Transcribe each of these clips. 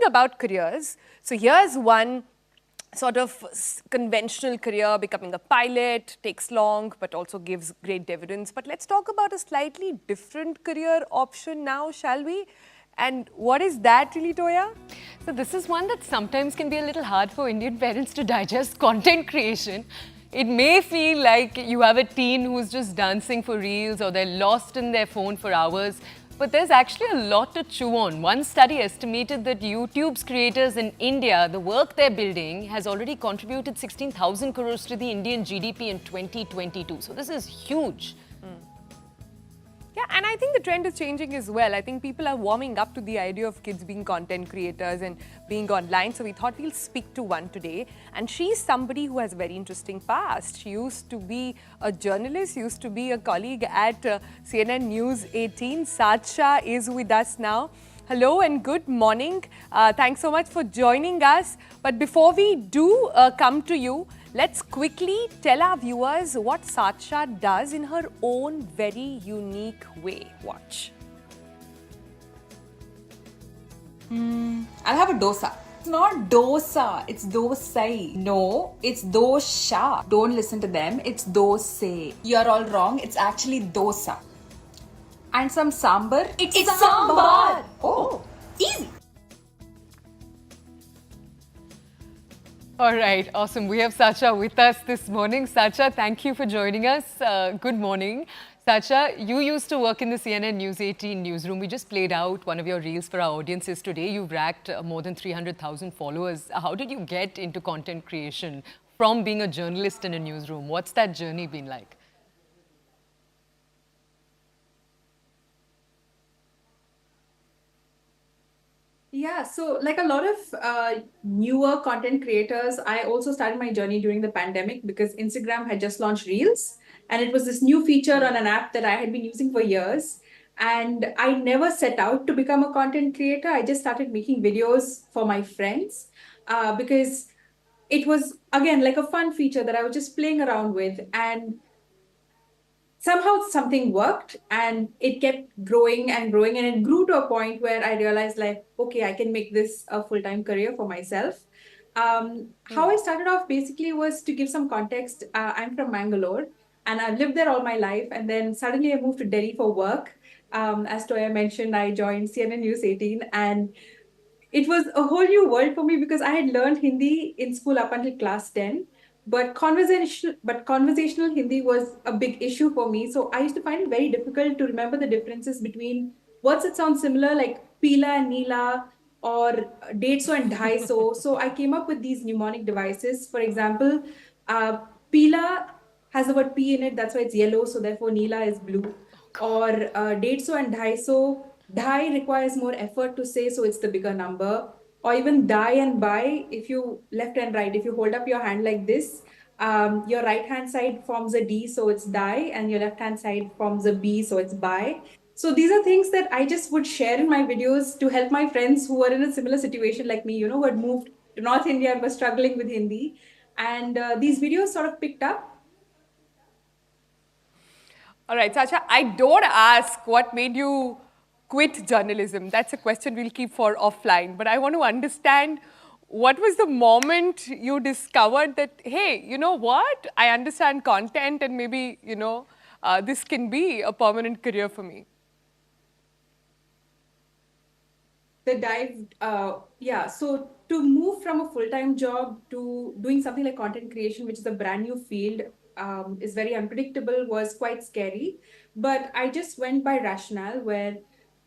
about careers. So here's one sort of conventional career, becoming a pilot, takes long, but also gives great dividends. But let's talk about a slightly different career option now, shall we? And what is that really, Toya? So this is one that sometimes can be a little hard for Indian parents to digest: content creation. It may feel like you have a teen who's just dancing for reels, or they're lost in their phone for hours. But there's actually a lot to chew on. One study estimated that YouTube's creators in India, the work they're building, has already contributed 16,000 crores to the Indian GDP in 2022. So this is huge. Yeah, and I think the trend is changing as well. I think people are warming up to the idea of kids being content creators and being online. So we thought we'll speak to one today. And she's somebody who has a very interesting past. She used to be a journalist, used to be a colleague at CNN News 18. Satshya is with us now. Hello and good morning. Thanks so much for joining us. But before we do come to you, let's quickly tell our viewers what Satshya does in her own very unique way. Watch. I'll have a dosa. It's not dosa, it's dosai. No, it's dosha. Don't listen to them, it's dosai. You're all wrong, it's actually dosa. And some sambar. It's sambar. Oh, easy. All right, awesome. We have Satshya with us this morning. Satshya, thank you for joining us. Good morning. Satshya, you used to work in the CNN News 18 newsroom. We just played out one of your reels for our audiences today. You've racked more than 300,000 followers. How did you get into content creation from being a journalist in a newsroom? What's that journey been like? Yeah, so like a lot of newer content creators, I also started my journey during the pandemic because Instagram had just launched Reels, and it was this new feature on an app that I had been using for years. And I never set out to become a content creator. I just started making videos for my friends because it was, again, like a fun feature that I was just playing around with. And somehow something worked and it kept growing and growing, and it grew to a point where I realized, like, okay, I can make this a full-time career for myself. How I started off basically was, to give some context, I'm from Mangalore and I've lived there all my life, and then suddenly I moved to Delhi for work. As Toya mentioned, I joined CNN News 18, and it was a whole new world for me because I had learned Hindi in school up until class 10, but conversational Hindi was a big issue for me. So I used to find it very difficult to remember the differences between words that sound similar, like pila and nila, or 150 and 250. So I came up with these mnemonic devices. For example, uh, pila has the word P in it, that's why it's yellow, so therefore nila is blue. Or 150 and 250, dhai requires more effort to say, so it's the bigger number. Or even dai and bai, if you left and right, if you hold up your hand like this, your right hand side forms a D, so it's dai, and your left hand side forms a B, so it's bai. So these are things that I just would share in my videos to help my friends who are in a similar situation like me, who had moved to North India and were struggling with Hindi. And these videos sort of picked up. All right, Satshya, I don't ask what made you quit journalism. That's a question we'll keep for offline. But I want to understand, what was the moment you discovered that, hey, you know what? I understand content, and maybe, this can be a permanent career for me. The dive, yeah. So to move from a full-time job to doing something like content creation, which is a brand new field, is very unpredictable, was quite scary. But I just went by rationale, where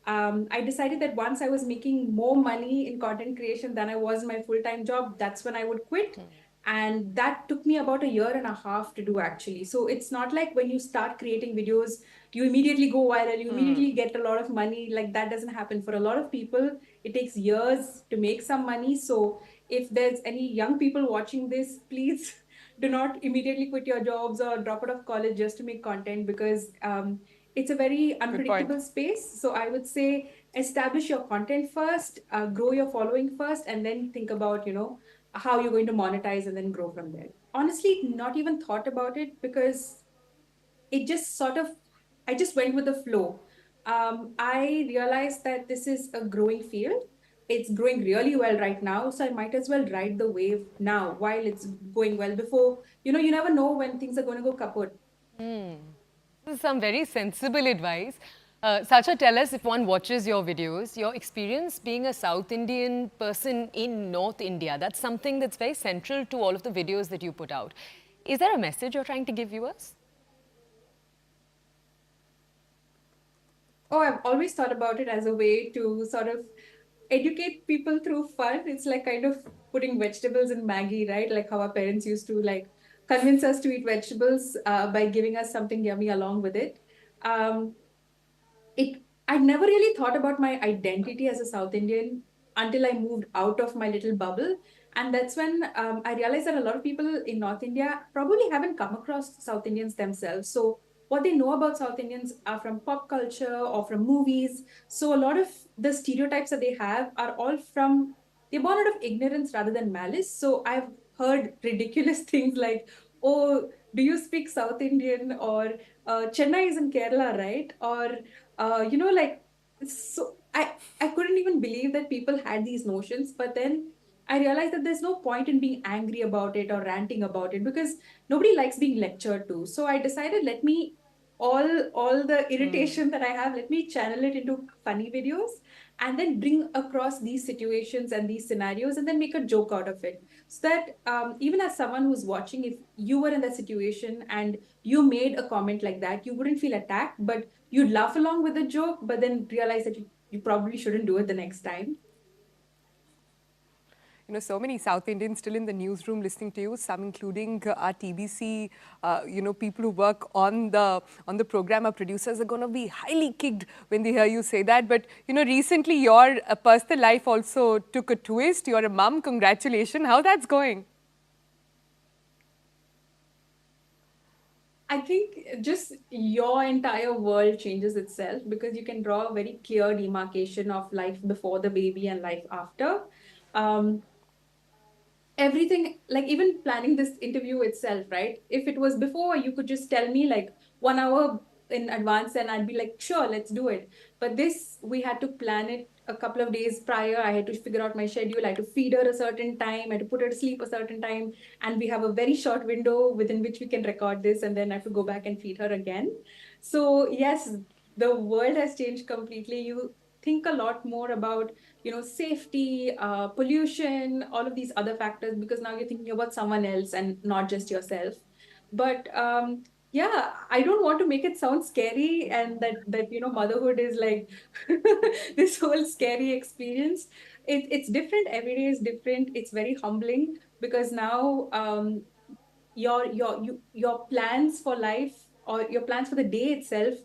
I decided that once I was making more money in content creation than I was in my full-time job, that's when I would quit. And that took me about a year and a half to do, actually. So it's not like when you start creating videos, you immediately go viral, you immediately get a lot of money. Like, that doesn't happen. For a lot of people, it takes years to make some money. So if there's any young people watching this, please do not immediately quit your jobs or drop out of college just to make content, because it's a very unpredictable space. So I would say, establish your content first, grow your following first, and then think about, how you're going to monetize and then grow from there. Honestly, not even thought about it, because it just sort of, I just went with the flow. I realized that this is a growing field. it's growing really well right now, so I might as well ride the wave now while it's going well before, you never know when things are going to go kaput. This is some very sensible advice. Satshya, tell us, if one watches your videos, your experience being a South Indian person in North India, that's something that's very central to all of the videos that you put out. Is there a message you're trying to give viewers? Oh, I've always thought about it as a way to sort of educate people through fun. It's like kind of putting vegetables in Maggie, right? Like how our parents used to like convince us to eat vegetables by giving us something yummy along with it. Um, it I never really thought about my identity as a South Indian until I moved out of my little bubble. And that's when I realized that a lot of people in North India probably haven't come across South Indians themselves. So what they know about South Indians are from pop culture or from movies. So a lot of the stereotypes that they have are all from, they're born out of ignorance rather than malice. So I've heard ridiculous things like, oh, do you speak South Indian? Or Chennai is in Kerala, right? Or like, so I couldn't even believe that people had these notions. But then I realized that there's no point in being angry about it or ranting about it because nobody likes being lectured to. So I decided, let me all the irritation that I have, let me channel it into funny videos and then bring across these situations and these scenarios and then make a joke out of it. So that even as someone who's watching, if you were in that situation and you made a comment like that, you wouldn't feel attacked, but you'd laugh along with the joke, but then realize that you probably shouldn't do it the next time. So many South Indians still in the newsroom listening to you, some including our TBC, people who work on the program, our producers are going to be highly kicked when they hear you say that. But, recently your personal life also took a twist. You're a mum. Congratulations. How that's going? I think just your entire world changes itself because you can draw a very clear demarcation of life before the baby and life after. Um, Everything, like even planning this interview itself, right? If it was before, you could just tell me like 1 hour in advance and I'd be like, sure, let's do it. But this, we had to plan it a couple of days prior. I had to figure out my schedule. I had to feed her a certain time. I had to put her to sleep a certain time. And we have a very short window within which we can record this. And then I have to go back and feed her again. So yes, the world has changed completely. You think a lot more about safety, pollution, all of these other factors, because now you're thinking about someone else and not just yourself. But yeah, I don't want to make it sound scary and that motherhood is like this whole scary experience. It's different. Every day is different. It's very humbling because now your plans for life or your plans for the day itself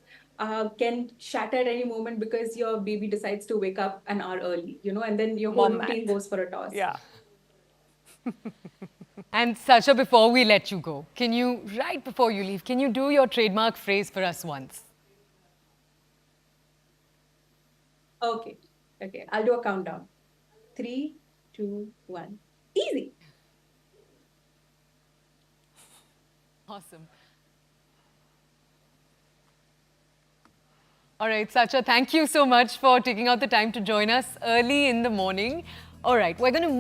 can shatter at any moment because your baby decides to wake up an hour early, and then your whole Mom routine math. goes for a toss. Yeah. And Satshya, before we let you go, right before you leave, can you do your trademark phrase for us once? Okay. Okay. I'll do a countdown. 3, 2, 1. Easy. Awesome. All right, Satshya, thank you so much for taking out the time to join us early in the morning. All right, we're going to